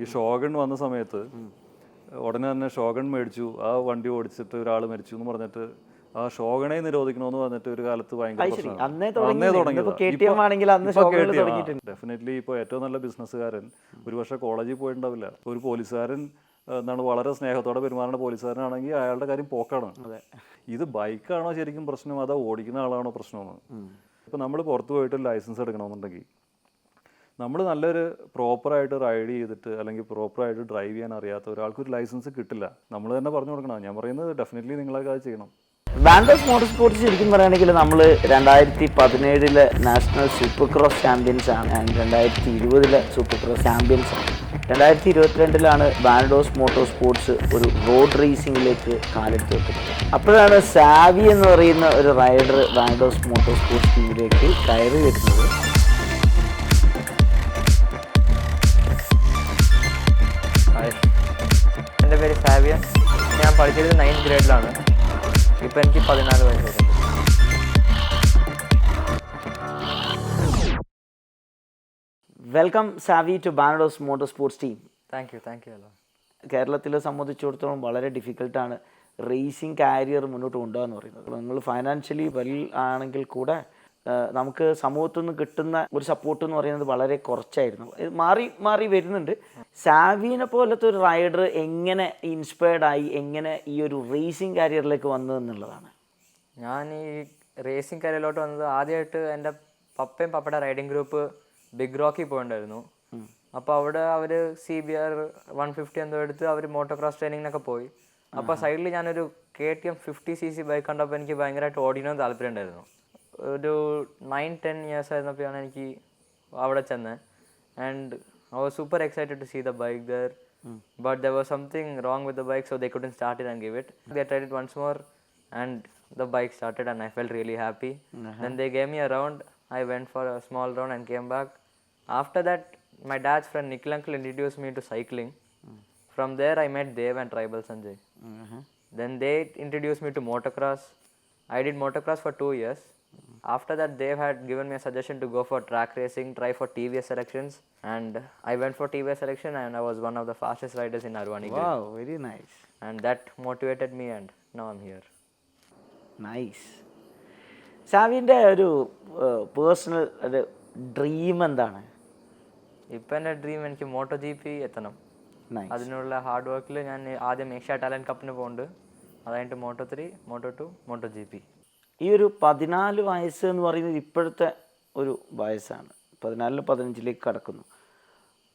ഈ ഷോഗൺ വന്ന സമയത്ത് ഉടനെ തന്നെ ഷോഗൺ മേടിച്ചു, ആ വണ്ടി ഓടിച്ചിട്ട് ഒരാൾ മരിച്ചു എന്ന് പറഞ്ഞിട്ട് ആ ഷോഗണെ നിരോധിക്കണമെന്ന് പറഞ്ഞിട്ട് ഒരു കാലത്ത് ഭയങ്കര ഡെഫിനറ്റ്ലി. ഇപ്പോൾ ഏറ്റവും നല്ല ബിസിനസ്സുകാരൻ ഒരു പക്ഷേ കോളേജിൽ പോയിട്ടുണ്ടാവില്ല. ഒരു പോലീസുകാരൻ എന്താണ് വളരെ സ്നേഹത്തോടെ പെരുമാറുന്ന പോലീസുകാരനാണെങ്കിൽ അയാളുടെ കാര്യം പോക്കാണ്. ഇത് ബൈക്കാണോ ശരിക്കും പ്രശ്നം, അതോ ഓടിക്കുന്ന ആളാണോ പ്രശ്നമെന്ന്? ഇപ്പോൾ നമ്മൾ പുറത്ത് പോയിട്ട് ലൈസൻസ് എടുക്കണമെന്നുണ്ടെങ്കിൽ നമ്മൾ നല്ലൊരു പ്രോപ്പറായിട്ട് റൈഡ് ചെയ്തിട്ട് അല്ലെങ്കിൽ പ്രോപ്പറായിട്ട് ഡ്രൈവ് ചെയ്യാൻ അറിയാത്ത ഒരാൾക്ക് ഒരു ലൈസൻസ് കിട്ടില്ല. നമ്മൾ തന്നെ പറഞ്ഞു കൊടുക്കണം. ഞാൻ പറയുന്നത് ഡെഫിനറ്റ്ലി നിങ്ങളൊക്കെ അത് ചെയ്യണം. ബാൻഡോസ് മോട്ടോർസ്പോർട്സ് ശരിക്കും പറയുകയാണെങ്കിൽ നമ്മൾ 2017 നാഷണൽ സൂപ്പർ ക്രോസ് ചാമ്പ്യൻസ് ആണ്, 2020 സൂപ്പർ ക്രോസ് ചാമ്പ്യൻസ് ആണ്. 2022 ബാൻഡോസ് മോട്ടോർസ്പോർട്സ് ഒരു റോഡ് റേസിംഗിലേക്ക് കാലെടുത്ത് വെക്കുന്നത്. അപ്പോഴാണ് സാവി എന്ന് പറയുന്ന ഒരു റൈഡർ ബാൻഡോസ് മോട്ടോർസ്പോർട്സ് ടീമിലേക്ക് കയറി വരുന്നത്. എൻ്റെ പേര് സാവിയൻ. ഞാൻ പഠിച്ചത് 9th ഗ്രേഡിലാണ്. ഇപ്പം എനിക്ക് 14 വയസ്സുണ്ട്. വെൽക്കം സാവി to Bandos motorsports team. Thank you. Hello. കേരളത്തിലെ സംബന്ധിച്ചിടത്തോളം വളരെ ഡിഫിക്കൽട്ടാണ് റേസിംഗ് കാരിയർ മുന്നോട്ട് കൊണ്ടുപോകാന്ന് പറയുന്നത്. നിങ്ങൾ ഫൈനാൻഷ്യലി വെൽ ആണെങ്കിൽ കൂടെ നമുക്ക് സമൂഹത്തിൽ നിന്ന് കിട്ടുന്ന ഒരു സപ്പോർട്ട് എന്ന് പറയുന്നത് വളരെ കുറച്ചായിരുന്നു. മാറി വരുന്നുണ്ട്. സാവിനെ പോലത്തെ ഒരു റൈഡർ എങ്ങനെ ഇൻസ്പയർഡായി, എങ്ങനെ ഈ ഒരു റേസിംഗ് കാരിയറിലേക്ക് വന്നതെന്നുള്ളതാണ്. ഞാൻ ഈ റേസിംഗ് കരിയറിലോട്ട് വന്നത് ആദ്യമായിട്ട് എൻ്റെ പപ്പയും പപ്പയുടെ റൈഡിങ് ഗ്രൂപ്പ് ബിഗ് റോക്കിൽ പോയിട്ടുണ്ടായിരുന്നു. അപ്പോൾ അവിടെ അവർ CBR 150 എന്തോ എടുത്ത് അവർ മോട്ടോക്രോസ് ട്രെയിനിങ്ങിനൊക്കെ പോയി. അപ്പോൾ സൈഡിൽ ഞാനൊരു KTM 50cc ബൈക്ക് കണ്ടപ്പോൾ എനിക്ക് ഭയങ്കരമായിട്ട് ഓടിക്കണമെന്ന് താല്പര്യം ഉണ്ടായിരുന്നു. ഒരു 9-10 years ആയിരുന്നപ്പോഴാണ് എനിക്ക് അവിടെ ചെന്നത്. And I was super excited to see the bike there. But there was something wrong with the bike, so they couldn't start it and give it. They tried it once more and the bike started and I felt really happy. Then they gave me a round. I went for a small round and came back. After that, my dad's friend Nikhil uncle introduced me to cycling. From there I met Dev and Tribal Sanjay. Then they introduced me to motocross. I did motocross for 2 years. After that, Dev had given me a suggestion to go for track racing, try for TVS selections, and I went for TVS selection and I was one of the fastest riders in Arwani. Wow, very nice. And that motivated me and now I'm here. Nice. സാവിൻ്റെ ഒരു personal ഒരു dream എന്താണ്? ഇപ്പം എൻ്റെ dream എനിക്ക് MotoGP എത്തണം. അതിനുള്ള hard വർക്കിൽ ഞാൻ ആദ്യം ഏഷ്യ ടാലൻറ്റ് കപ്പിന് പോകുന്നുണ്ട്. അത് കഴിഞ്ഞിട്ട് Moto3, Moto2, MotoGP. ഈ ഒരു 14 വയസ്സ് എന്ന് പറയുന്നത് ഇപ്പോഴത്തെ ഒരു വയസ്സാണ്. 14-15 കടക്കുന്നു.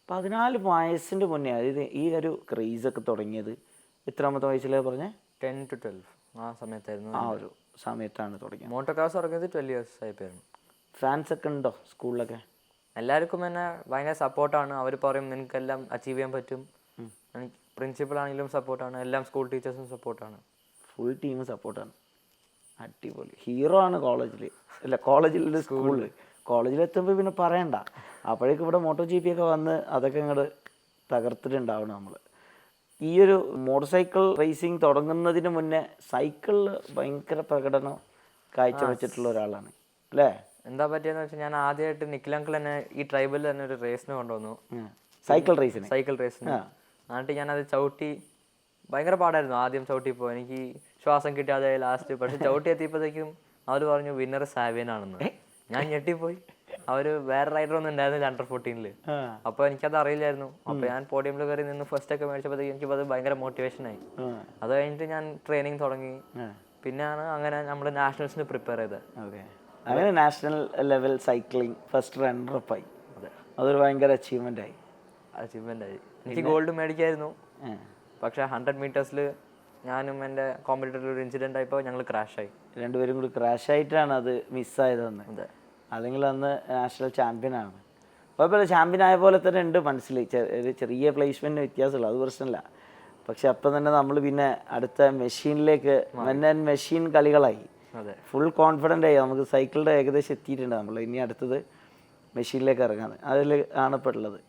14 വയസ്സിൻ്റെ മുന്നേ, അതായത് ഈ ഒരു ക്രേസൊക്കെ തുടങ്ങിയത് എത്രാമത്തെ വയസ്സിലാണ് പറഞ്ഞത്? 10 to 12 ആ സമയത്തായിരുന്നു. ആ ഒരു സമയത്താണ് തുടങ്ങിയത്. മോട്ടോക്രോസ് തുടങ്ങിയത് 12 years ആയിപ്പോയിരുന്നു. ഫാൻസ് ഒക്കെ ഉണ്ടോ സ്കൂളിലൊക്കെ? എല്ലാവർക്കും എന്നെ ഭയങ്കര സപ്പോർട്ടാണ്. അവർ പറയും നിനക്കെല്ലാം അച്ചീവ് ചെയ്യാൻ പറ്റും. പ്രിൻസിപ്പൽ ആണെങ്കിലും സപ്പോർട്ടാണ്, എല്ലാം സ്കൂൾ ടീച്ചേഴ്സും സപ്പോർട്ടാണ്. ഫുൾ ടീം സപ്പോർട്ടാണ്. അടിപൊളി. ഹീറോ ആണ് കോളേജിൽ. അല്ല, കോളേജിൽ സ്കൂളിൽ. കോളേജിലെത്തുമ്പോൾ പിന്നെ പറയണ്ട. അപ്പോഴേക്കും ഇവിടെ MotoGP ഒക്കെ വന്ന് അതൊക്കെ ഇങ്ങോട്ട് തകർത്തിട്ടുണ്ടാവണം നമ്മൾ. ഈ ഒരു മോട്ടോർ സൈക്കിൾ റേസിംഗ് തുടങ്ങുന്നതിന് മുന്നേ സൈക്കിളിൽ ഭയങ്കര പ്രകടനം കാഴ്ചവെച്ചിട്ടുള്ള ഒരാളാണ് അല്ലേ? എന്താ പറ്റിയെന്ന് വെച്ചാൽ ഞാൻ ആദ്യമായിട്ട് നിഖിൽ അങ്കിൾ തന്നെ ഈ ട്രൈബലിൽ തന്നെ ഒരു റേസിന് കൊണ്ടുവന്നു. സൈക്കിൾ റേസിന്. എന്നിട്ട് ഞാനത് ചവിട്ടി. ഭയങ്കര പാടായിരുന്നു ആദ്യം ചവിട്ടിപ്പോൾ. എനിക്ക് ശ്വാസം കിട്ടാതെ ലാസ്റ്റ്. പക്ഷെ ചവിട്ടി എത്തിയപ്പോഴത്തേക്കും അവർ പറഞ്ഞു വിന്നർ സാവിയൻ ആണെന്ന്. ഞാൻ ഞെട്ടിപ്പോയി. അവർ വേറെ റൈഡർ ഒന്നും ഉണ്ടായിരുന്നില്ല Under 14. അപ്പോൾ എനിക്കത് അറിയില്ലായിരുന്നു. അപ്പോൾ ഞാൻ പോഡിയമിൽ കയറി നിന്ന് ഫസ്റ്റ് ഒക്കെ മേടിച്ചപ്പോഴത്തേക്കും എനിക്ക് അത് ഭയങ്കര മോട്ടിവേഷനായി. അത് കഴിഞ്ഞിട്ട് ഞാൻ ട്രെയിനിങ് തുടങ്ങി. പിന്നെയാണ് അങ്ങനെ നമ്മൾ നാഷണൽസിന് പ്രിപ്പയർ ചെയ്തത്. അങ്ങനെ national level cycling first runner-up ആയി. അതൊരു ഭയങ്കര അച്ചീവ്മെൻ്റ് ആയി. എനിക്ക് ഗോൾഡ് മേടിക്കായിരുന്നു. പക്ഷേ 100 meters ഞാനും എൻ്റെ കോമ്പറ്റീറ്ററിൽ ഒരു ഇൻസിഡൻ്റ് ആയപ്പോൾ ഞങ്ങൾ ക്രാഷായി. രണ്ടുപേരും കൂടി ക്രാഷായിട്ടാണ് അത് മിസ്സായതെന്ന്. അല്ലെങ്കിൽ അന്ന് നാഷണൽ ചാമ്പ്യനാണ്. കുഴപ്പമില്ല, ചാമ്പ്യൻ ആയ പോലെ തന്നെ ഉണ്ട് മനസ്സിൽ. ഒരു ചെറിയ പ്ലേസ്മെൻറ്റിന് വ്യത്യാസമുള്ളൂ, അത് പ്രശ്നമില്ല. പക്ഷെ അപ്പം തന്നെ നമ്മൾ പിന്നെ അടുത്ത മെഷീനിലേക്ക് മെഷീൻ കളികളായി. ഫുൾ കോൺഫിഡൻ്റ് ആയി. നമുക്ക് സൈക്കിളിൻ്റെ ഏകദേശം എത്തിയിട്ടുണ്ട് നമ്മൾ. ഇനി അടുത്തത് മെഷീനിലേക്ക് ഇറങ്ങാൻ അതിൽ ആണ് ഇപ്പോൾ ഉള്ളത്.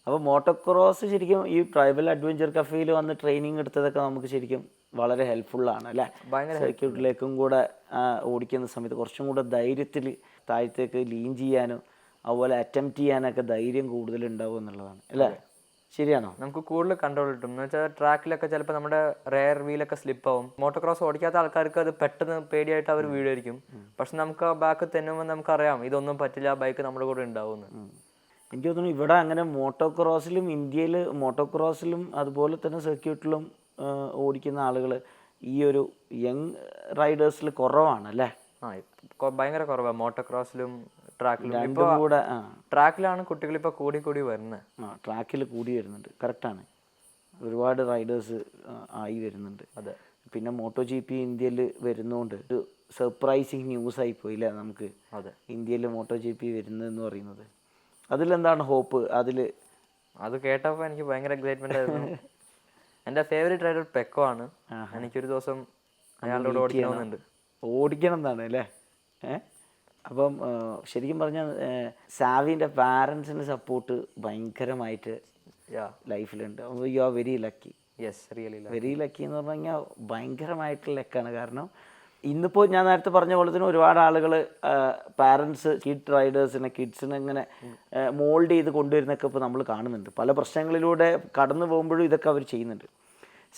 അപ്പോൾ മോട്ടോക്രോസ് ശരിക്കും ഈ ട്രൈബൽ അഡ്വഞ്ചർ കഫേയിൽ വന്ന് ട്രെയിനിങ് എടുത്തതൊക്കെ നമുക്ക് ശരിക്കും വളരെ ഹെൽപ്ഫുള്ളാണ് അല്ലേ? സർക്യൂട്ടിലേക്കും കൂടെ ഓടിക്കുന്ന സമയത്ത് കുറച്ചും കൂടെ ധൈര്യത്തിൽ താഴത്തേക്ക് ലീൻ ചെയ്യാനും അതുപോലെ അറ്റംപ്റ്റ് ചെയ്യാനൊക്കെ ധൈര്യം കൂടുതലുണ്ടാവും എന്നുള്ളതാണ് അല്ലേ? ശരിയാണോ? നമുക്ക് കൂടുതൽ കൺട്രോൾ കിട്ടും. എന്ന് വെച്ചാൽ ട്രാക്കിലൊക്കെ ചിലപ്പോൾ നമ്മുടെ റെയർ വീലൊക്കെ സ്ലിപ്പ് ആവും. മോട്ടോക്രോസ് ഓടിക്കാത്ത ആൾക്കാർക്ക് അത് പെട്ടെന്ന് പേടിയായിട്ട് അവർ വീഴായിരിക്കും. പക്ഷെ നമുക്ക് ആ ബാക്ക് തെന്നുമ്പോൾ നമുക്കറിയാം ഇതൊന്നും പറ്റില്ല, ബൈക്ക് നമ്മുടെ കൂടെ ഉണ്ടാവുമെന്ന്. എനിക്ക് തോന്നുന്നു ഇവിടെ അങ്ങനെ മോട്ടോക്രോസിലും ഇന്ത്യയിൽ മോട്ടോക്രോസിലും അതുപോലെ തന്നെ സർക്യൂട്ടിലും ഓടിക്കുന്ന ആളുകൾ ഈ ഒരു യങ് റൈഡേഴ്സിൽ കുറവാണ് അല്ലേ? ഭയങ്കര കുറവാണ് മോട്ടോക്രോസിലും ട്രാക്കിലും. രണ്ടും കൂടെ ട്രാക്കിലാണ് കുട്ടികൾ ഇപ്പോൾ കൂടി കൂടി വരുന്നത്. ട്രാക്കിൽ കൂടി വരുന്നുണ്ട്, കറക്റ്റാണ്. ഒരുപാട് റൈഡേഴ്സ് ആയി വരുന്നുണ്ട്. അതെ. പിന്നെ മോട്ടോ ജി പി ഇന്ത്യയിൽ വരുന്നതുകൊണ്ട് ഒരു സർപ്രൈസിങ് ന്യൂസ് ആയി പോയില്ലേ നമുക്ക്? അതെ, ഇന്ത്യയിൽ മോട്ടോ ജി പി വരുന്നതെന്ന് പറയുന്നത്. അതിലെന്താണ് ഹോപ്പ്? അത് കേട്ടപ്പോൾ എനിക്ക് ഭയങ്കര എക്സൈറ്റ്മെന്റ് ആയിരുന്നു. എൻ്റെ ഫേവറേറ്റ് റൈഡർ പെക്കോ ആണ്. എനിക്കൊരു ദിവസം അയാളുടെ കൂടെ ഓടിക്കണമെന്നുണ്ട്. ഓടിക്കണം എന്നാണ് അല്ലേ? അപ്പം ശരിക്കും പറഞ്ഞാൽ സാവിൻ്റെ പാരൻസിൻ്റെ സപ്പോർട്ട് ഭയങ്കരമായിട്ട് ലൈഫിലുണ്ട്. You are very lucky. Yes, really very lucky എന്ന് പറഞ്ഞു കഴിഞ്ഞാൽ ഭയങ്കരമായിട്ടുള്ള ലക്കാണ്. കാരണം ഇന്നിപ്പോൾ ഞാൻ നേരത്തെ പറഞ്ഞ പോലെ തന്നെ ഒരുപാട് ആളുകൾ പാരൻസ് കിഡ് റൈഡേഴ്സിനെ കിഡ്സിനെ ഇങ്ങനെ മോൾഡ് ചെയ്ത് കൊണ്ടുവരുന്നൊക്കെ ഇപ്പോൾ നമ്മൾ കാണുന്നുണ്ട്. പല പ്രശ്നങ്ങളിലൂടെ കടന്നു പോകുമ്പോഴും ഇതൊക്കെ അവർ ചെയ്യുന്നുണ്ട്.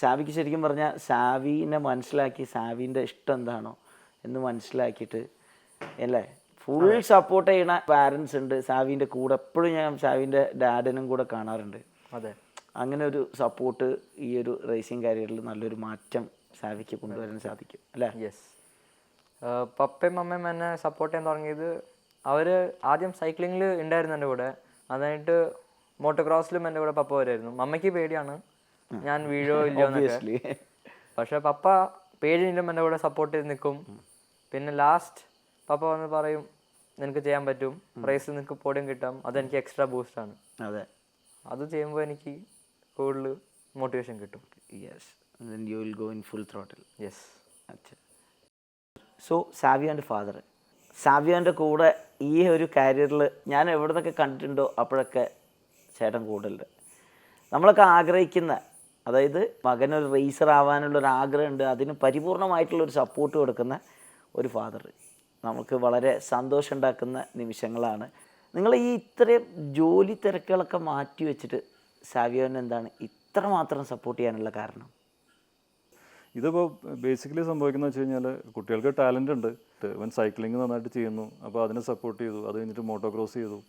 സാവിക്ക് ശരിക്കും പറഞ്ഞാൽ സാവിനെ മനസ്സിലാക്കി സാവിൻ്റെ ഇഷ്ടം എന്താണോ എന്ന് മനസ്സിലാക്കിയിട്ട് അല്ലേ ഫുൾ സപ്പോർട്ട് ചെയ്യണ പാരൻസ് ഉണ്ട് സാവിൻ്റെ കൂടെ. എപ്പോഴും ഞാൻ സാവിൻ്റെ ഡാഡിനും കൂടെ കാണാറുണ്ട്. അതെ, അങ്ങനെ ഒരു സപ്പോർട്ട് ഈ ഒരു റേസിംഗ് കരിയറിൽ നല്ലൊരു മാറ്റം സാവിക്ക് കൊണ്ടുവരാൻ സാധിക്കും അല്ലേ? യെസ്. പപ്പയും അമ്മയും എന്നെ സപ്പോർട്ട് ചെയ്യാൻ തുടങ്ങിയത് അവർ ആദ്യം സൈക്ലിങ്ങിൽ ഉണ്ടായിരുന്നു എൻ്റെ കൂടെ. അതായിട്ട് മോട്ടോക്രോസിലും എൻ്റെ കൂടെ പപ്പ വരുമായിരുന്നു. മമ്മയ്ക്ക് പേടിയാണ് ഞാൻ വീഴോ ഇല്ലയോ എന്നൊക്കെ. പക്ഷെ പപ്പ പേടിയിലും എൻ്റെ കൂടെ സപ്പോർട്ട് ചെയ്ത് നിൽക്കും. പിന്നെ ലാസ്റ്റ് പപ്പ വന്ന് പറയും നിനക്ക് ചെയ്യാൻ പറ്റും, റേസിൽ നിനക്ക് പോഡിയം കിട്ടാം. അതെനിക്ക് എക്സ്ട്രാ ബൂസ്റ്റാണ്. അതെ, അത് ചെയ്യുമ്പോൾ എനിക്ക് കൂടുതൽ മോട്ടിവേഷൻ കിട്ടും. Yes, then you will go in full throttle. Yes. അച്ഛാ, സോ സാവിയോൻ്റെ ഫാദർ, സാവിയോൻ്റെ കൂടെ ഈ ഒരു കരിയറിൽ ഞാൻ എവിടെ നിന്നൊക്കെ കണ്ടിട്ടുണ്ടോ അപ്പോഴൊക്കെ ചേട്ടൻ കൂടുതലുണ്ട്. നമ്മളൊക്കെ ആഗ്രഹിക്കുന്ന, അതായത് മകനൊരു റേസർ ആവാനുള്ളൊരു ആഗ്രഹമുണ്ട്, അതിന് പരിപൂർണമായിട്ടുള്ളൊരു സപ്പോർട്ട് കൊടുക്കുന്ന ഒരു ഫാദർ നമുക്ക് വളരെ സന്തോഷം ഉണ്ടാക്കുന്ന നിമിഷങ്ങളാണ്. നിങ്ങൾ ഈ ഇത്രയും ജോലി തിരക്കുകളൊക്കെ മാറ്റി വെച്ചിട്ട് സാവിയോനെ എന്താണ് ഇത്രമാത്രം സപ്പോർട്ട് ചെയ്യാനുള്ള കാരണം? ഇതിപ്പോൾ ബേസിക്കലി സംഭവിക്കുന്നത് വെച്ച് കഴിഞ്ഞാൽ കുട്ടികൾക്ക് ടാലൻ്റ് ഉണ്ട്. ഇവൻ സൈക്ലിംഗ് നന്നായിട്ട് ചെയ്യുന്നു, അപ്പോൾ അതിനെ സപ്പോർട്ട് ചെയ്തു. അത് കഴിഞ്ഞിട്ട് മോട്ടോക്രോസ് ചെയ്തു,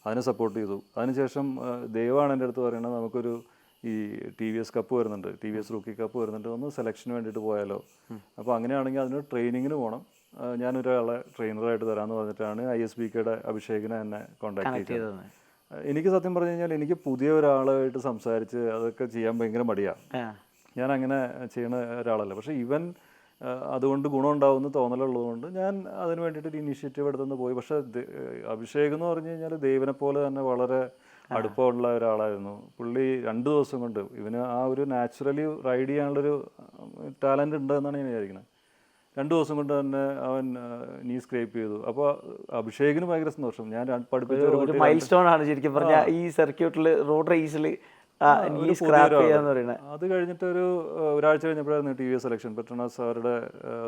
അതിനെ സപ്പോർട്ട് ചെയ്തു. അതിനുശേഷം ദൈവമാണ് എൻ്റെ അടുത്ത് പറയുന്നത് നമുക്കൊരു ഈ TVS കപ്പ് വരുന്നുണ്ട്, TVS റൂക്കി കപ്പ് വരുന്നുണ്ട്, ഒന്ന് സെലക്ഷന് വേണ്ടിയിട്ട് പോയാലോ. അപ്പോൾ അങ്ങനെയാണെങ്കിൽ അതിന് ട്രെയിനിങ്ങിന് പോകണം, ഞാനൊരാളെ ട്രെയിനറായിട്ട് തരാമെന്ന് പറഞ്ഞിട്ടാണ് ISBKയുടെ അഭിഷേകിനെ എന്നെ കോൺടാക്ട് ചെയ്തത്. എനിക്ക് സത്യം പറഞ്ഞു കഴിഞ്ഞാൽ എനിക്ക് പുതിയ ഒരാളായിട്ട് സംസാരിച്ച് അതൊക്കെ ചെയ്യാൻ ഭയങ്കര മടിയാണ്. ഞാൻ അങ്ങനെ ചെയ്യുന്ന ഒരാളല്ല. പക്ഷേ ഇവൻ അതുകൊണ്ട് ഗുണമുണ്ടാവുമെന്ന് തോന്നലുള്ളതുകൊണ്ട് ഞാൻ അതിന് വേണ്ടിയിട്ട് ഒരു ഇനീഷ്യേറ്റീവ് എടുത്തുനിന്ന് പോയി. പക്ഷേ അഭിഷേക് എന്ന് പറഞ്ഞു കഴിഞ്ഞാൽ ദൈവനെ പോലെ തന്നെ വളരെ അടുപ്പമുള്ള ഒരാളായിരുന്നു. പുള്ളി 2 ദിവസം കൊണ്ട് ഇവന് ആ ഒരു നാച്ചുറലി റൈഡ് ചെയ്യാനുള്ളൊരു ടാലൻ്റ് ഉണ്ട് എന്നാണ് ഞാൻ വിചാരിക്കുന്നത്. 2 ദിവസം കൊണ്ട് തന്നെ അവൻ നീ സ്ക്രേപ്പ് ചെയ്തു. അപ്പോൾ അഭിഷേകിന് ഭയങ്കര സന്തോഷം. ഞാൻ പഠിപ്പിച്ച ഒരു മൈൽ സ്റ്റോൺ ആണ് ശരിക്കും പറഞ്ഞാൽ ഈ സർക്യൂട്ടിൽ റോഡ് റേസിൽ. അത് കഴിഞ്ഞിട്ട് ഒരാഴ്ച കഴിഞ്ഞപ്പോഴായിരുന്നു TVS സെലക്ഷൻ, പെട്രോണസ് അവരുടെ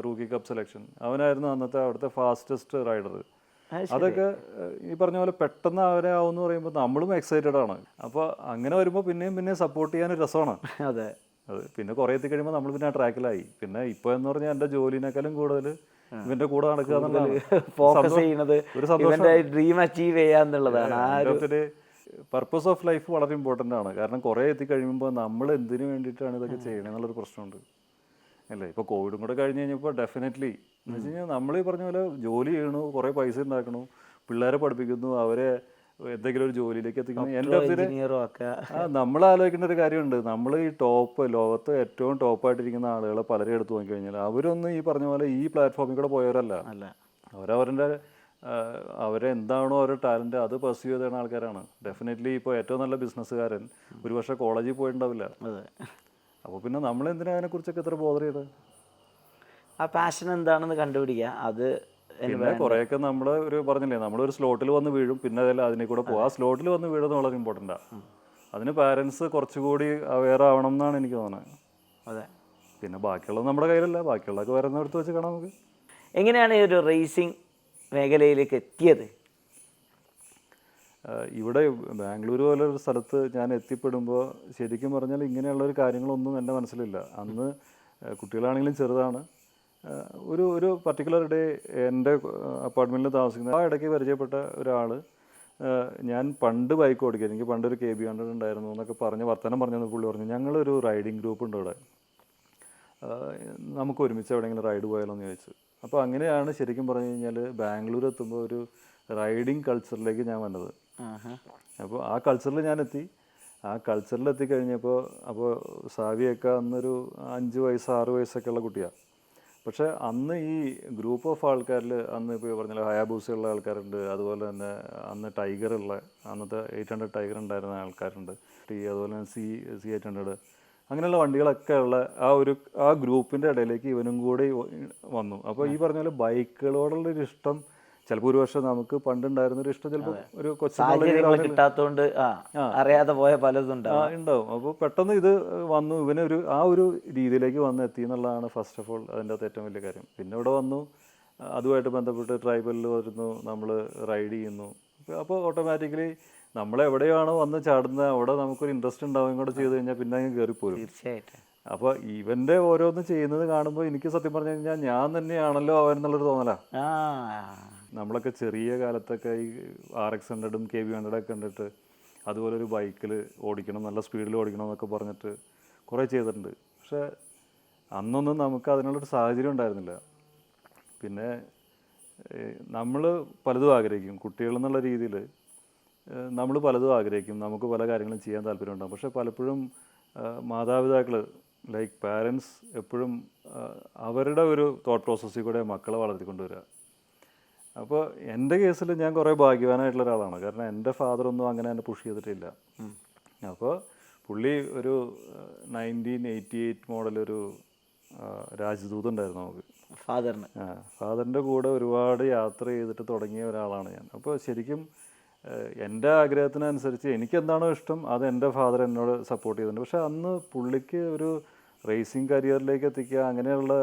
റൂക്കി കപ്പ് സെലക്ഷൻ. അവനായിരുന്നു അന്നത്തെ അവിടുത്തെ ഫാസ്റ്റസ്റ്റ് റൈഡർ. അതൊക്കെ ഈ പറഞ്ഞ പോലെ പെട്ടെന്ന് അവരെ ആവുമെന്ന് പറയുമ്പോൾ നമ്മളും എക്സൈറ്റഡ് ആണ്. അപ്പോൾ അങ്ങനെ വരുമ്പോൾ പിന്നെയും സപ്പോർട്ട് ചെയ്യാനൊരു രസമാണ്. അതെ, അത് പിന്നെ കുറേ എത്തി കഴിയുമ്പോൾ നമ്മൾ പിന്നെ ആ ട്രാക്കിലായി. പിന്നെ ഇപ്പോൾ എന്ന് പറഞ്ഞാൽ എൻ്റെ ജോലിനേക്കാളും കൂടുതൽ ഇവൻ്റെ കൂടെ നടക്കുക ഫോക്കസ് ചെയ്യുന്നത് ഒരു ഡ്രീം അച്ചീവ് ചെയ്യാന്നുള്ളതാണ്. പർപ്പസ് ഓഫ് ലൈഫ് വളരെ ഇമ്പോർട്ടൻ്റ് ആണ്. കാരണം കുറേ എത്തിക്കഴിയുമ്പോൾ നമ്മൾ എന്തിനു വേണ്ടിയിട്ടാണ് ഇതൊക്കെ ചെയ്യണത് എന്നുള്ളൊരു പ്രശ്നമുണ്ട് അല്ലേ. ഇപ്പോൾ കോവിഡും കൂടെ കഴിഞ്ഞ് കഴിഞ്ഞപ്പോൾ ഡെഫിനറ്റ്ലി എന്ന് വെച്ച് കഴിഞ്ഞാൽ നമ്മൾ ഈ പറഞ്ഞ പോലെ ജോലി ചെയ്യണു, കുറേ പൈസ ഉണ്ടാക്കണു, പിള്ളേരെ പഠിപ്പിക്കുന്നു, അവരെ എന്തെങ്കിലും ഒരു ജോലിയിലേക്ക് എത്തിക്കുന്നു. എൻ്റെ നമ്മൾ ആലോചിക്കേണ്ട ഒരു കാര്യമുണ്ട്. നമ്മൾ ഈ ലോകത്ത് ഏറ്റവും ടോപ്പായിട്ടിരിക്കുന്ന ആളുകളെ പലരും എടുത്തു നോക്കിക്കഴിഞ്ഞാൽ അവരൊന്നും ഈ പറഞ്ഞ പോലെ ഈ പ്ലാറ്റ്ഫോമിൽ കൂടെ പോയവരല്ല. അവരെന്താണോ അവരുടെ ടാലൻറ്റ് അത് പെർസ്യൂ ചെയ്ത ആൾക്കാരാണ്. ഡെഫിനറ്റ്ലി ഇപ്പോൾ ഏറ്റവും നല്ല ബിസിനസ്സുകാരൻ ഒരു വർഷം കോളേജിൽ പോയിട്ടുണ്ടാവില്ല. അപ്പോൾ പിന്നെ നമ്മൾ എന്തിനാ അതിനെക്കുറിച്ചൊക്കെ എത്ര ബോധർ ചെയ്ത് ആ പാഷൻ എന്താണെന്ന് കണ്ടുപിടിക്കുക. അത് പിന്നെ കുറേയൊക്കെ നമ്മൾ പറഞ്ഞില്ലേ, നമ്മളൊരു സ്ലോട്ടിൽ വന്ന് വീഴും, പിന്നെ അതിനെ കൂടെ പോകും. ആ സ്ലോട്ടിൽ വന്ന് വീഴുന്നത് വളരെ ഇമ്പോർട്ടൻ്റാണ്. അതിന് പാരൻസ് കുറച്ചുകൂടി അവെയർ ആവണം എന്നാണ് എനിക്ക് തോന്നുന്നത്. അതെ, പിന്നെ ബാക്കിയുള്ളത് നമ്മുടെ കയ്യിലല്ല, ബാക്കിയുള്ളതൊക്കെ വരുന്നിടത്ത് വെച്ച് കാണാം നമുക്ക്. എങ്ങനെയാണ് ഈ ഒരു റേസിംഗ് മേഖലയിലേക്ക് എത്തിയത്? ഇവിടെ ബാംഗ്ലൂർ പോലൊരു സ്ഥലത്ത് ഞാൻ എത്തിപ്പെടുമ്പോൾ ശരിക്കും പറഞ്ഞാൽ ഇങ്ങനെയുള്ളൊരു കാര്യങ്ങളൊന്നും എൻ്റെ മനസ്സിലില്ല. അന്ന് കുട്ടികളാണെങ്കിലും ചെറുതാണ്. ഒരു പർട്ടിക്കുലർ ഡേ എൻ്റെ അപ്പാർട്ട്മെൻറ്റിൽ താമസിക്കുന്ന ആ ഇടയ്ക്ക് പരിചയപ്പെട്ട ഒരാൾ, ഞാൻ പണ്ട് ബൈക്ക് ഓടിക്കുക, എനിക്ക് പണ്ടൊരു KB100 ഉണ്ടായിരുന്നു എന്നൊക്കെ പറഞ്ഞ് വർത്തമാനം പറഞ്ഞു. പുള്ളി പറഞ്ഞു, ഞങ്ങളൊരു റൈഡിങ് ഗ്രൂപ്പ് ഉണ്ട് ഇവിടെ, നമുക്ക് ഒരുമിച്ച് എവിടെയെങ്കിലും റൈഡ് പോയാലോ എന്ന് ചോദിച്ചു. അപ്പോൾ അങ്ങനെയാണ് ശരിക്കും പറഞ്ഞു കഴിഞ്ഞാൽ ബാംഗ്ലൂർ എത്തുമ്പോൾ ഒരു റൈഡിങ് കൾച്ചറിലേക്ക് ഞാൻ വന്നത്. അപ്പോൾ ആ കൾച്ചറിൽ ഞാൻ എത്തി. ആ കൾച്ചറിൽ എത്തിക്കഴിഞ്ഞപ്പോൾ സാവിയൊക്കെ അന്നൊരു 5 വയസ്സ് 6 വയസ്സൊക്കെ ഉള്ള കുട്ടിയാണ്. പക്ഷേ അന്ന് ഈ ഗ്രൂപ്പ് ഓഫ് ആൾക്കാരിൽ അന്ന് ഇപ്പോൾ പറഞ്ഞാൽ ഹയാബൂസയുള്ള ആൾക്കാരുണ്ട്, അതുപോലെ തന്നെ അന്ന് ടൈഗറുള്ള അന്നത്തെ 800 ടൈഗർ ഉണ്ടായിരുന്ന ആൾക്കാരുണ്ട്, അതുപോലെ തന്നെ C800 അങ്ങനെയുള്ള വണ്ടികളൊക്കെ ഉള്ള ആ ഗ്രൂപ്പിൻ്റെ ഇടയിലേക്ക് ഇവനും കൂടി വന്നു. അപ്പോൾ ഈ പറഞ്ഞ പോലെ ബൈക്കുകളോടുള്ളൊരു ഇഷ്ടം ചിലപ്പോൾ ഒരു വർഷം നമുക്ക് പണ്ടുണ്ടായിരുന്നൊരു ഇഷ്ടം ചിലപ്പോൾ ഒരു കിട്ടാത്തതുകൊണ്ട് അറിയാതെ പോയ പലതും ഉണ്ടാവും. അപ്പോൾ പെട്ടെന്ന് ഇത് വന്നു, ഒരു രീതിയിലേക്ക് വന്നെത്തി എന്നുള്ളതാണ് ഫസ്റ്റ് ഓഫ് ഓൾ അതിൻ്റെ അകത്ത് ഏറ്റവും വലിയ കാര്യം. പിന്നെ ഇവിടെ വന്നു, അതുമായിട്ട് ബന്ധപ്പെട്ട് ട്രൈബലിൽ വരുന്നു, നമ്മൾ റൈഡ് ചെയ്യുന്നു. അപ്പോൾ ഓട്ടോമാറ്റിക്കലി നമ്മളെവിടെയാണോ വന്ന് ചാടുന്നത് അവിടെ നമുക്കൊരു ഇൻട്രസ്റ്റ് ഉണ്ടാവുകയും കൂടെ ചെയ്ത് കഴിഞ്ഞാൽ പിന്നെ അങ്ങ് കയറിപ്പോരും. തീർച്ചയായിട്ടും. അപ്പോൾ ഇവൻ്റെ ഓരോന്ന് ചെയ്യുന്നത് കാണുമ്പോൾ എനിക്ക് സത്യം പറഞ്ഞു കഴിഞ്ഞാൽ ഞാൻ തന്നെയാണല്ലോ അവൻ എന്നുള്ളൊരു തോന്നലാ. നമ്മളൊക്കെ ചെറിയ കാലത്തൊക്കെ ഈ RX100ഉം KB100 കണ്ടിട്ട് അതുപോലെ ഒരു ബൈക്കിൽ ഓടിക്കണം, നല്ല സ്പീഡിൽ ഓടിക്കണം എന്നൊക്കെ പറഞ്ഞിട്ട് കുറേ ചെയ്തിട്ടുണ്ട്. പക്ഷേ അന്നൊന്നും നമുക്ക് അതിനുള്ളൊരു സാഹചര്യം ഉണ്ടായിരുന്നില്ല. പിന്നെ നമ്മൾ പലതും ആഗ്രഹിക്കും, കുട്ടികൾ എന്നുള്ള രീതിയിൽ നമ്മൾ പലതും ആഗ്രഹിക്കും, നമുക്ക് പല കാര്യങ്ങളും ചെയ്യാൻ താല്പര്യമുണ്ടാകും. പക്ഷേ പലപ്പോഴും മാതാപിതാക്കൾ ലൈക്ക് പാരൻസ് എപ്പോഴും അവരുടെ ഒരു തോട്ട് പ്രോസസ്സിൽ കൂടെ മക്കളെ വളർത്തിക്കൊണ്ടുവരിക. അപ്പോൾ എൻ്റെ കേസിൽ ഞാൻ കുറേ ഭാഗ്യവാനായിട്ടുള്ള ഒരാളാണ്. കാരണം എൻ്റെ ഫാദറൊന്നും അങ്ങനെ എന്നെ പുഷ് ചെയ്തിട്ടില്ല. അപ്പോൾ പുള്ളി ഒരു 1988 മോഡലൊരു രാജ്ദൂത് ഉണ്ടായിരുന്നു നമുക്ക് ഫാദറിൻ്റെ കൂടെ ഒരുപാട് യാത്ര ചെയ്തിട്ട് തുടങ്ങിയ ഒരാളാണ് ഞാൻ. അപ്പോൾ ശരിക്കും എൻ്റെ ആഗ്രഹത്തിനനുസരിച്ച് എനിക്കെന്താണോ ഇഷ്ടം അത് എൻ്റെ ഫാദർ എന്നോട് സപ്പോർട്ട് ചെയ്തിട്ടുണ്ട്. പക്ഷേ അന്ന് പുള്ളിക്ക് ഒരു റേസിംഗ് കരിയറിലേക്ക് എത്തിക്കുക അങ്ങനെയുള്ള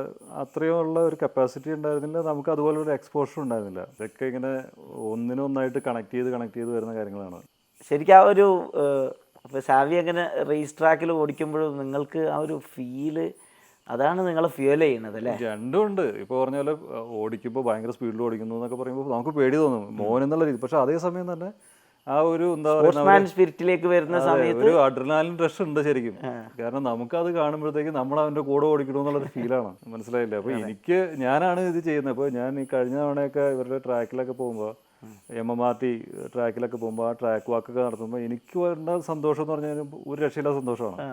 അത്രയുള്ള ഒരു കപ്പാസിറ്റി ഉണ്ടായിരുന്നില്ല, നമുക്ക് അതുപോലെ ഒരു എക്സ്പോഷർ ഉണ്ടായിരുന്നില്ല. ഇതൊക്കെ ഇങ്ങനെ ഒന്നിനൊന്നായിട്ട് കണക്ട് ചെയ്ത് വരുന്ന കാര്യങ്ങളാണ്. ശരിക്കും ആ ഒരു സാവി അങ്ങനെ റേസ് ട്രാക്കിൽ ഓടിക്കുമ്പോഴും നിങ്ങൾക്ക് ആ ഒരു ഫീല് അതാണ് നിങ്ങളെ ഫ്യൂൽ ചെയ്യുന്നത് അല്ലേ? രണ്ടും ഉണ്ട്. ഇപ്പോൾ പറഞ്ഞ പോലെ ഓടിക്കുമ്പോൾ ഭയങ്കര സ്പീഡിൽ ഓടിക്കുന്നു എന്നൊക്കെ പറയുമ്പോൾ നമുക്ക് പേടി തോന്നും മോൻ എന്നുള്ള രീതി. പക്ഷെ അതേസമയം തന്നെ ആ ഒരു എന്താ പറയുക സ്പിരിറ്റിലേക്ക് വരുന്ന സമയത്ത് ഒരു അഡ്രിനാലിൻ റഷ് ഉണ്ട് ശരിക്കും. കാരണം നമുക്കത് കാണുമ്പോഴത്തേക്ക് നമ്മൾ അവൻ്റെ കൂടെ ഓടിക്കണമെന്നുള്ളൊരു ഫീലാണ്. മനസ്സിലായില്ലേ? അപ്പോൾ ഞാനാണ് ഇത് ചെയ്യുന്നത്. അപ്പോൾ ഞാൻ ഈ കഴിഞ്ഞ തവണയൊക്കെ ഇവരുടെ ട്രാക്കിലൊക്കെ പോകുമ്പോൾ MMRT ട്രാക്കിലൊക്കെ പോകുമ്പോൾ ആ ട്രാക്ക് വാക്കൊക്കെ നടത്തുമ്പോൾ എനിക്ക് വരുന്ന സന്തോഷം എന്ന് പറഞ്ഞാൽ ഒരു രക്ഷയില്ലാത്ത സന്തോഷമാണ്.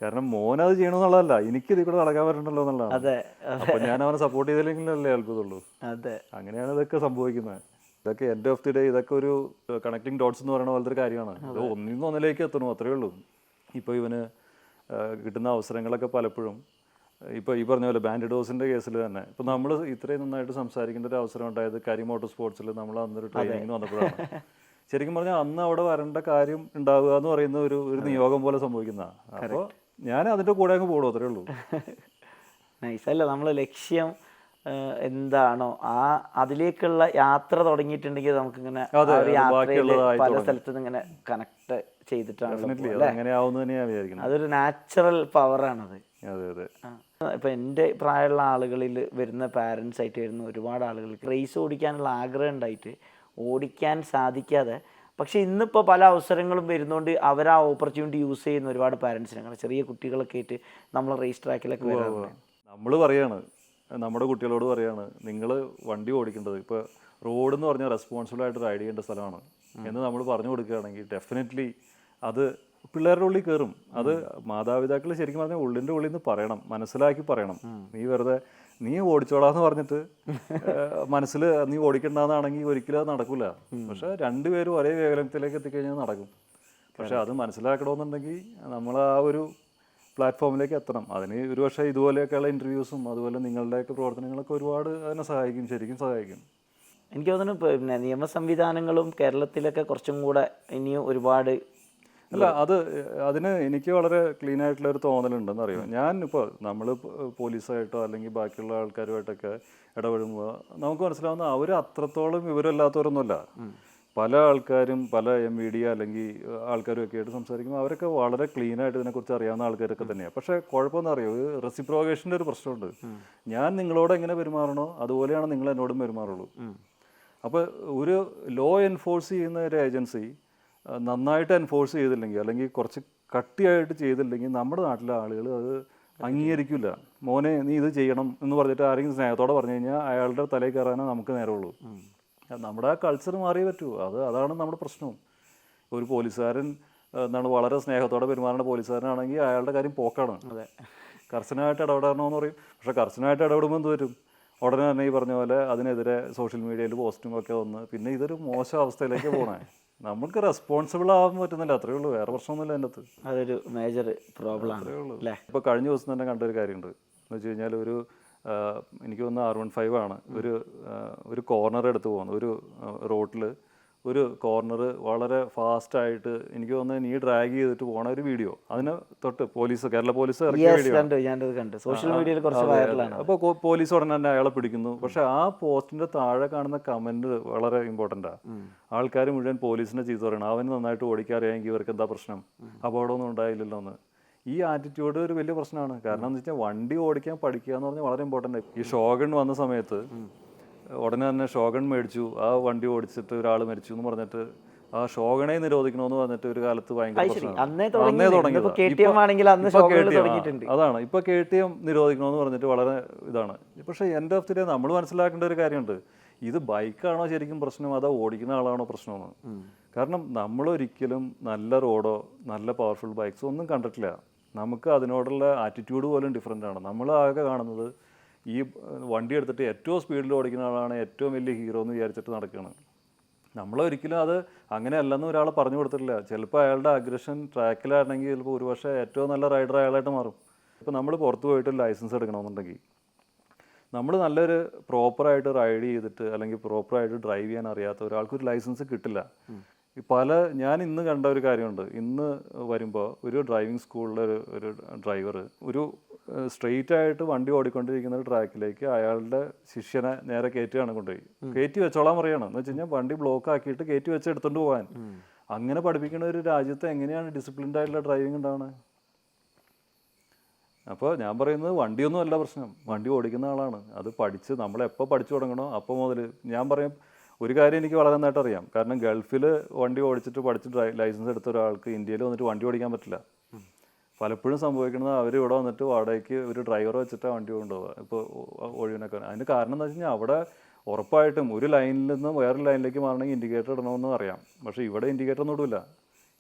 കാരണം മോനത് ചെയ്യണമെന്നുള്ളതല്ല, എനിക്ക് ഇതിൽ കൂടെ നടക്കാൻ പറ്റണ്ടല്ലോ എന്നുള്ളതാണ്. അപ്പൊ ഞാൻ അവനെ സപ്പോർട്ട് ചെയ്തില്ലെങ്കിലല്ലേ അത്ഭുതമുള്ളൂ. അങ്ങനെയാണ് ഇതൊക്കെ സംഭവിക്കുന്നത്. ഇതൊക്കെ എൻഡ് ഓഫ് ദി ഡേ ഇതൊക്കെ ഒരു കണക്ടിങ് ഡോട്ട്സ് എന്ന് പറയുന്ന പോലത്തെ ഒരു കാര്യമാണ്. ഇത് ഒന്നിലേക്ക് എത്തണം, അത്രയേ ഉള്ളൂ. ഇപ്പോൾ ഇവന് കിട്ടുന്ന അവസരങ്ങളൊക്കെ പലപ്പോഴും ഇപ്പോൾ ഈ പറഞ്ഞ പോലെ ബാൻഡിഡോസിൻ്റെ കേസിൽ തന്നെ ഇപ്പോൾ നമ്മൾ ഇത്രയും നന്നായിട്ട് സംസാരിക്കേണ്ട ഒരു അവസരം ഉണ്ടായത് മോട്ടോർസ്പോർട്സിൽ നമ്മൾ അന്നൊരു ട്രെയിനിങ്ങിന് വന്നപ്പോഴാണ്. ശരിക്കും പറഞ്ഞാൽ അന്ന് അവിടെ വരേണ്ട കാര്യം ഉണ്ടാവുക എന്ന് പറയുന്ന ഒരു നിയോഗം പോലെ സംഭവിക്കുന്നതാണ്. അപ്പോൾ ഞാൻ അതിൻ്റെ കൂടെ അങ്ങ് പോടും, അത്രേ ഉള്ളൂ. നൈസല്ല, നമ്മൾ ലക്ഷ്യം എന്താണോ അതിലേക്കുള്ള യാത്ര തുടങ്ങിയിട്ടുണ്ടെങ്കിൽ നമുക്കിങ്ങനെ പല സ്ഥലത്തുനിന്ന് ഇങ്ങനെ കണക്ട് ചെയ്തിട്ടാണ് അതൊരു നാച്ചുറൽ പവറാണത്. ഇപ്പം എൻ്റെ പ്രായമുള്ള ആളുകളിൽ വരുന്ന പാരൻസ് ആയിട്ട് വരുന്ന ഒരുപാട് ആളുകൾക്ക് റേസ് ഓടിക്കാനുള്ള ആഗ്രഹം ഉണ്ടായിട്ട് ഓടിക്കാൻ സാധിക്കാതെ, പക്ഷെ ഇന്നിപ്പോൾ പല അവസരങ്ങളും വരുന്നതുകൊണ്ട് അവർ ആ ഓപ്പർച്യൂണിറ്റി യൂസ് ചെയ്യുന്ന ഒരുപാട് പാരൻസിനാണ്. ചെറിയ കുട്ടികളൊക്കെ ആയിട്ട് നമ്മൾ റേസ് ട്രാക്കിലൊക്കെ വരാറുണ്ട്. നമ്മൾ പറയാണ്, നമ്മുടെ കുട്ടികളോട് പറയാണ്, നിങ്ങൾ വണ്ടി ഓടിക്കേണ്ടത് ഇപ്പോൾ റോഡ് എന്ന് പറഞ്ഞാൽ റെസ്പോൺസിബിളായിട്ട് റൈഡ് ചെയ്യേണ്ട സ്ഥലമാണ് എന്ന് നമ്മൾ പറഞ്ഞു കൊടുക്കുകയാണെങ്കിൽ ഡെഫിനറ്റ്ലി അത് പിള്ളേരുടെ ഉള്ളിൽ കയറും. അത് മാതാപിതാക്കൾ ശരിക്കും പറഞ്ഞാൽ ഉള്ളിൻ്റെ ഉള്ളിൽ നിന്ന് പറയണം, മനസ്സിലാക്കി പറയണം. നീ ഓടിച്ചോളാന്ന് പറഞ്ഞിട്ട് മനസ്സിൽ നീ ഓടിക്കണ്ടെന്നാണെങ്കിൽ ഒരിക്കലും അത് നടക്കില്ല. പക്ഷെ രണ്ടുപേരും ഒരേ വേഗത്തിലേക്ക് എത്തിക്കഴിഞ്ഞാൽ നടക്കും. പക്ഷെ അത് മനസ്സിലാക്കണമെന്നുണ്ടെങ്കിൽ നമ്മൾ ആ ഒരു പ്ലാറ്റ്ഫോമിലേക്ക് എത്തണം. അതിന് ഒരു പക്ഷേ ഇതുപോലെയൊക്കെയുള്ള ഇൻ്റർവ്യൂസും അതുപോലെ നിങ്ങളുടെയൊക്കെ പ്രവർത്തനങ്ങളൊക്കെ ഒരുപാട് അതിനെ സഹായിക്കും, ശരിക്കും സഹായിക്കും. എനിക്ക് തോന്നുന്നു പിന്നെ നിയമ സംവിധാനങ്ങളും കേരളത്തിലൊക്കെ കുറച്ചും കൂടെ ഇനിയും ഒരുപാട് അല്ല അതിന് എനിക്ക് വളരെ ക്ലീൻ ആയിട്ടുള്ള ഒരു തോന്നലുണ്ടെന്ന് അറിയാം. ഞാൻ ഇപ്പോൾ നമ്മൾ പോലീസായിട്ടോ അല്ലെങ്കിൽ ബാക്കിയുള്ള ആൾക്കാരുമായിട്ടൊക്കെ ഇടപെടുമ്പോൾ നമുക്ക് മനസ്സിലാവുന്ന അവർ അത്രത്തോളം വിവരമില്ലാത്തവരൊന്നുമല്ല. പല ആൾക്കാരും പല MVD അല്ലെങ്കിൽ ആൾക്കാരും ഒക്കെ ആയിട്ട് സംസാരിക്കുമ്പോൾ അവരൊക്കെ വളരെ ക്ലീനായിട്ട് ഇതിനെക്കുറിച്ച് അറിയാവുന്ന ആൾക്കാരൊക്കെ തന്നെയാണ്. പക്ഷേ കുഴപ്പമെന്ന് അറിയോ, ഒരു റെസിപ്രോഗേഷൻ്റെ ഒരു പ്രശ്നമുണ്ട്. ഞാൻ നിങ്ങളോട് എങ്ങനെ പെരുമാറണോ അതുപോലെയാണ് നിങ്ങൾ എന്നോടും പെരുമാറുള്ളൂ. അപ്പോൾ ഒരു ലോ എൻഫോഴ്സ് ചെയ്യുന്ന ഒരു ഏജൻസി നന്നായിട്ട് എൻഫോഴ്സ് ചെയ്തില്ലെങ്കിൽ അല്ലെങ്കിൽ കുറച്ച് കട്ടിയായിട്ട് ചെയ്തില്ലെങ്കിൽ നമ്മുടെ നാട്ടിലെ ആളുകൾ അത് അംഗീകരിക്കില്ല. മോനെ നീ ഇത് ചെയ്യണം എന്ന് പറഞ്ഞിട്ട് ആരെങ്കിലും സ്നേഹത്തോടെ പറഞ്ഞു കഴിഞ്ഞാൽ അയാളുടെ തലയിൽ കയറാനേ നമുക്ക് നേരമുള്ളൂ. നമ്മുടെ ആ കൾച്ചർ മാറിയേ പറ്റൂ. അതാണ് നമ്മുടെ പ്രശ്നവും. ഒരു പോലീസുകാരൻ എന്താണ് വളരെ സ്നേഹത്തോടെ പെരുമാറുന്ന പോലീസുകാരനാണെങ്കിൽ അയാളുടെ കാര്യം പോക്കാണ്. കർശനമായിട്ട് ഇടപെടണമെന്ന് പറയും. പക്ഷേ കർശനമായിട്ട് ഇടപെടുമ്പോൾ എന്ത് വരും, ഉടനെ തന്നെ ഈ പറഞ്ഞ പോലെ അതിനെതിരെ സോഷ്യൽ മീഡിയയിൽ പോസ്റ്റും ഒക്കെ വന്ന് പിന്നെ ഇതൊരു മോശം അവസ്ഥയിലേക്ക് പോകണേ. നമുക്ക് റെസ്പോൺസിബിൾ ആവാൻ പറ്റുന്നില്ല, അത്രയേ ഉള്ളൂ. വേറെ പ്രശ്നമൊന്നുമില്ല എൻ്റെ അകത്ത്. അതൊരു മേജർ പ്രോബ്ലം അത്രയേ ഉള്ളൂ. ഇപ്പോൾ കഴിഞ്ഞ ദിവസം തന്നെ കണ്ടൊരു കാര്യമുണ്ട്. എന്ന് വെച്ച് കഴിഞ്ഞാൽ എനിക്ക് തോന്നുന്നു R15 ആണ് ഒരു കോർണർ എടുത്ത് പോകുന്നത്. ഒരു റോട്ടിൽ ഒരു കോർണർ വളരെ ഫാസ്റ്റായിട്ട് എനിക്ക് തോന്നുന്നത് നീ ഡ്രാഗ് ചെയ്തിട്ട് പോണ ഒരു വീഡിയോ. അതിന് തൊട്ട് കേരള പോലീസ് ഇറക്കിയ വീഡിയോ സോഷ്യൽ മീഡിയയിൽ കുറച്ച് വൈറലാണ്. അപ്പോൾ പോലീസ് ഉടനെ തന്നെ അയാളെ പിടിക്കുന്നു. പക്ഷെ ആ പോസ്റ്റിന്റെ താഴെ കാണുന്ന കമന്റ് വളരെ ഇമ്പോർട്ടൻ്റാണ്. ആൾക്കാർ മുഴുവൻ പോലീസിനെ ചീത്ത പറയണം, അവന് നന്നായിട്ട് ഓടിക്കാറിയാമെങ്കിൽ ഇവർക്ക് എന്താ പ്രശ്നം, അപകടമൊന്നും ഉണ്ടായില്ലല്ലോ എന്ന്. ഈ ആറ്റിറ്റ്യൂഡ് ഒരു വലിയ പ്രശ്നമാണ്. കാരണം എന്ന് വെച്ചാൽ വണ്ടി ഓടിക്കാൻ പഠിക്കുക എന്ന് പറഞ്ഞാൽ വളരെ ഇമ്പോർട്ടൻ്റ്. ഈ ഷോഗൺ വന്ന സമയത്ത് ഉടനെ തന്നെ ഷോഗൺ മേടിച്ചു, ആ വണ്ടി ഓടിച്ചിട്ട് ഒരാൾ മരിച്ചു എന്ന് പറഞ്ഞിട്ട് ആ ഷോഗണെ നിരോധിക്കണമെന്ന് പറഞ്ഞിട്ട് ഒരു കാലത്ത് ഭയങ്കര പ്രശ്നമാണ്. അന്നേ തുടങ്ങിയത്. അതാണ് ഇപ്പൊ KTM നിരോധിക്കണമെന്ന് പറഞ്ഞിട്ട് വളരെ ഇതാണ്. പക്ഷേ എൻഡ് ഓഫ് ദി ഡേ നമ്മൾ മനസ്സിലാക്കേണ്ട ഒരു കാര്യമുണ്ട്, ഇത് ബൈക്കാണോ ശരിക്കും പ്രശ്നം അതോ ഓടിക്കുന്ന ആളാണോ പ്രശ്നമെന്ന്. കാരണം നമ്മളൊരിക്കലും നല്ല റോഡോ നല്ല പവർഫുൾ ബൈക്സോ ഒന്നും കണ്ടിട്ടില്ല. നമുക്ക് അതിനോടുള്ള ആറ്റിറ്റ്യൂഡ് പോലും ഡിഫറെൻ്റ് ആണ്. നമ്മൾ ആകെ കാണുന്നത് ഈ വണ്ടി എടുത്തിട്ട് ഏറ്റവും സ്പീഡിൽ ഓടിക്കുന്ന ആളാണ് ഏറ്റവും വലിയ ഹീറോ എന്ന് വിചാരിച്ചിട്ട് നടക്കുകയാണ്. നമ്മളൊരിക്കലും അത് അങ്ങനെയല്ലെന്ന് ഒരാളെ പറഞ്ഞു കൊടുത്തിട്ടില്ല. ചിലപ്പോൾ അയാളുടെ അഗ്രഷൻ ട്രാക്കിലാണെങ്കിൽ ചിലപ്പോൾ ഒരു പക്ഷേ ഏറ്റവും നല്ല റൈഡർ അയാളായിട്ട് മാറും. ഇപ്പോൾ നമ്മൾ പുറത്ത് പോയിട്ട് ലൈസൻസ് എടുക്കണമെന്നുണ്ടെങ്കിൽ നമ്മൾ നല്ലൊരു പ്രോപ്പറായിട്ട് റൈഡ് ചെയ്തിട്ട് അല്ലെങ്കിൽ പ്രോപ്പറായിട്ട് ഡ്രൈവ് ചെയ്യാൻ അറിയാത്ത ഒരാൾക്കൊരു ലൈസൻസ് കിട്ടില്ല. ഞാൻ ഇന്ന് കണ്ട ഒരു കാര്യമുണ്ട്. ഇന്ന് വരുമ്പോൾ ഒരു ഡ്രൈവിംഗ് സ്കൂളിലെ ഒരു ഡ്രൈവർ ഒരു സ്ട്രെയിറ്റ് ആയിട്ട് വണ്ടി ഓടിക്കൊണ്ടിരിക്കുന്ന ഒരു ട്രാക്കിലേക്ക് അയാളുടെ ശിഷ്യനെ നേരെ കയറ്റി വെച്ചോളാൻ പറയാണ്. എന്ന് വെച്ച് കഴിഞ്ഞാൽ വണ്ടി ബ്ലോക്ക് ആക്കിയിട്ട് കയറ്റി വെച്ച് എടുത്തുകൊണ്ട് പോകാൻ. അങ്ങനെ പഠിപ്പിക്കുന്ന ഒരു രാജ്യത്ത് എങ്ങനെയാണ് ഡിസിപ്ലിൻഡ് ആയിട്ടുള്ള ഡ്രൈവിംഗ് ഉണ്ടാവുന്നത്? അപ്പോൾ ഞാൻ പറയുന്നത് വണ്ടിയൊന്നും അല്ല പ്രശ്നം, വണ്ടി ഓടിക്കുന്ന ആളാണ്. അത് പഠിച്ച് നമ്മളെപ്പോൾ പഠിച്ചു തുടങ്ങണോ അപ്പോൾ മുതൽ. ഞാൻ പറയും ഒരു കാര്യം എനിക്ക് വളരെ നന്നായിട്ട് അറിയാം. കാരണം ഗൾഫിൽ വണ്ടി ഓടിച്ചിട്ട് പഠിച്ച് ലൈസൻസ് എടുത്ത ഒരാൾക്ക് ഇന്ത്യയിൽ വന്നിട്ട് വണ്ടി ഓടിക്കാൻ പറ്റില്ല. പലപ്പോഴും സംഭവിക്കുന്നത് അവർ ഇവിടെ വന്നിട്ട് വാടകയ്ക്ക് ഒരു ഡ്രൈവറെ വെച്ചിട്ടാണ് വണ്ടി കൊണ്ടുപോകുക. ഇപ്പോൾ ഒഴിവിനൊക്കെ അതിന് കാരണം എന്താ വെച്ച് കഴിഞ്ഞാൽ അവിടെ ഉറപ്പായിട്ടും ഒരു ലൈനിൽ നിന്ന് വേറൊരു ലൈനിലേക്ക് മാറണമെങ്കിൽ ഇൻഡിക്കേറ്റർ ഇടണമെന്ന് അറിയാം. പക്ഷേ ഇവിടെ ഇൻഡിക്കേറ്റർ ഒന്നും ഇടില്ല.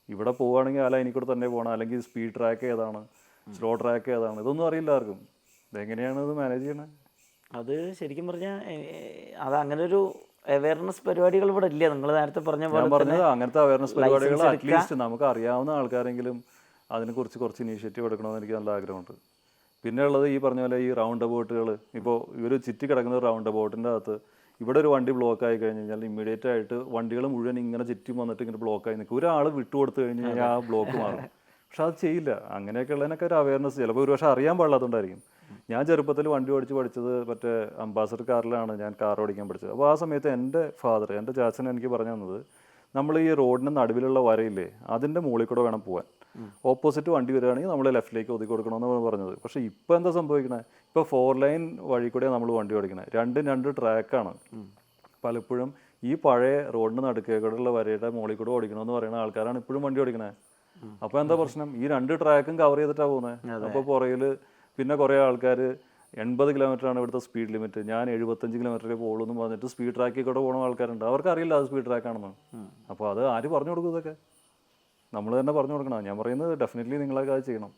ഇവിടെ പോവുകയാണെങ്കിൽ ആ ലൈനിൽ കൂടെ തന്നെ പോകണം. അല്ലെങ്കിൽ സ്പീഡ് ട്രാക്ക് ഏതാണ്, സ്ലോ ട്രാക്ക് ഏതാണ്, ഇതൊന്നും അറിയില്ല ആർക്കും. ഇതെങ്ങനെയാണ് ഇത് മാനേജ് ചെയ്യണത്? അത് ശരിക്കും പറഞ്ഞാൽ അത് അങ്ങനെ ഒരു അവയർനെസ് പരിപാടികൾ ഇവിടെ ഇല്ല. നിങ്ങൾ നേരത്തെ പറഞ്ഞ പോലെ പറഞ്ഞത് അങ്ങനത്തെ അവയർനെസ് പരിപാടികൾ അറ്റ്ലീസ്റ്റ് നമുക്ക് അറിയാവുന്ന ആൾക്കാരെങ്കിലും അതിനെക്കുറിച്ച് കുറച്ച് ഇനീഷ്യേറ്റീവ് എടുക്കണമെന്ന് എനിക്ക് നല്ല ആഗ്രഹമുണ്ട്. പിന്നെ ഉള്ളത് ഈ പറഞ്ഞ പോലെ ഈ റൗണ്ട് അബൌട്ടുകൾ. ഇപ്പോൾ ഇവർ ചുറ്റി കിടക്കുന്ന റൗണ്ട് അബൌട്ടിൻ്റെ അകത്ത് ഇവിടെ ഒരു വണ്ടി ബ്ലോക്ക് ആയി കഴിഞ്ഞ് കഴിഞ്ഞാൽ ഇമ്മീഡിയറ്റ് ആയിട്ട് വണ്ടികൾ മുഴുവൻ ഇങ്ങനെ ചുറ്റും വന്നിട്ട് ഇങ്ങനെ ബ്ലോക്ക് ആയി നിൽക്കും. ഒരാൾ വിട്ടുകൊടുത്തു കഴിഞ്ഞ് കഴിഞ്ഞാൽ ആ ബ്ലോക്ക് മാറും. പക്ഷെ അത് ചെയ്യില്ല. അങ്ങനെയൊക്കെ ഉള്ളതിനൊക്കെ ഒരു അവയർനെസ് ചിലപ്പോൾ ഒരു പക്ഷേ അറിയാൻ പാടില്ലാത്തതുകൊണ്ടായിരിക്കും. ഞാൻ ചെറുപ്പത്തിൽ വണ്ടി ഓടിച്ച് പഠിച്ചത് മറ്റേ അംബാസഡർ കാറിലാണ് ഞാൻ കാർ ഓടിക്കാൻ പഠിച്ചത്. അപ്പോൾ ആ സമയത്ത് എൻ്റെ ചാച്ചൻ എനിക്ക് പറഞ്ഞു തന്നത്, നമ്മൾ ഈ റോഡിന് നടുവിലുള്ള വരയില്ലേ അതിൻ്റെ മുകളിൽ കൂടെ വേണം പോകാൻ. ഓപ്പോസിറ്റ് വണ്ടി വരികയാണെങ്കിൽ നമ്മൾ ലെഫ്റ്റിലേക്ക് ഒതുക്കി കൊടുക്കണമെന്നാണ് പറഞ്ഞത്. പക്ഷേ ഇപ്പോൾ എന്താ സംഭവിക്കണത്? ഇപ്പോൾ 4 ലൈൻ വഴി കൂടെയാണ് നമ്മൾ വണ്ടി ഓടിക്കണത്. രണ്ട് ട്രാക്കാണ്. പലപ്പോഴും ഈ പഴയ റോഡിന് നടുക്കേക്കൂടെയുള്ള വരയുടെ മുകളിൽ കൂടെ ഓടിക്കണമെന്ന് പറയുന്ന ആൾക്കാരാണ് ഇപ്പോഴും വണ്ടി ഓടിക്കണത്. അപ്പോൾ എന്താ പ്രശ്നം? ഈ 2 ട്രാക്കും കവർ ചെയ്തിട്ടാണ് പോകുന്നത്. അപ്പോൾ പുറകിൽ പിന്നെ കുറേ ആൾക്കാർ 80 കിലോമീറ്ററാണ് ഇവിടുത്തെ സ്പീഡ് ലിമിറ്റ്, ഞാൻ 75 കിലോമീറ്ററേ പോകുള്ളൂ എന്ന് പറഞ്ഞിട്ട് സ്പീഡ് ട്രാക്കിൽ കൂടെ പോകുന്ന ആൾക്കാരുണ്ട്. അവർക്ക് അറിയില്ല അത് സ്പീഡ് ട്രാക്കാണെന്ന്. അപ്പോൾ അത് ആര് പറഞ്ഞു കൊടുക്കും? ഇതൊക്കെ നമ്മൾ തന്നെ പറഞ്ഞു കൊടുക്കണം. ഞാൻ പറയുന്നത് ഡെഫിനറ്റ്ലി നിങ്ങളൊക്കെ അത് ചെയ്യണം.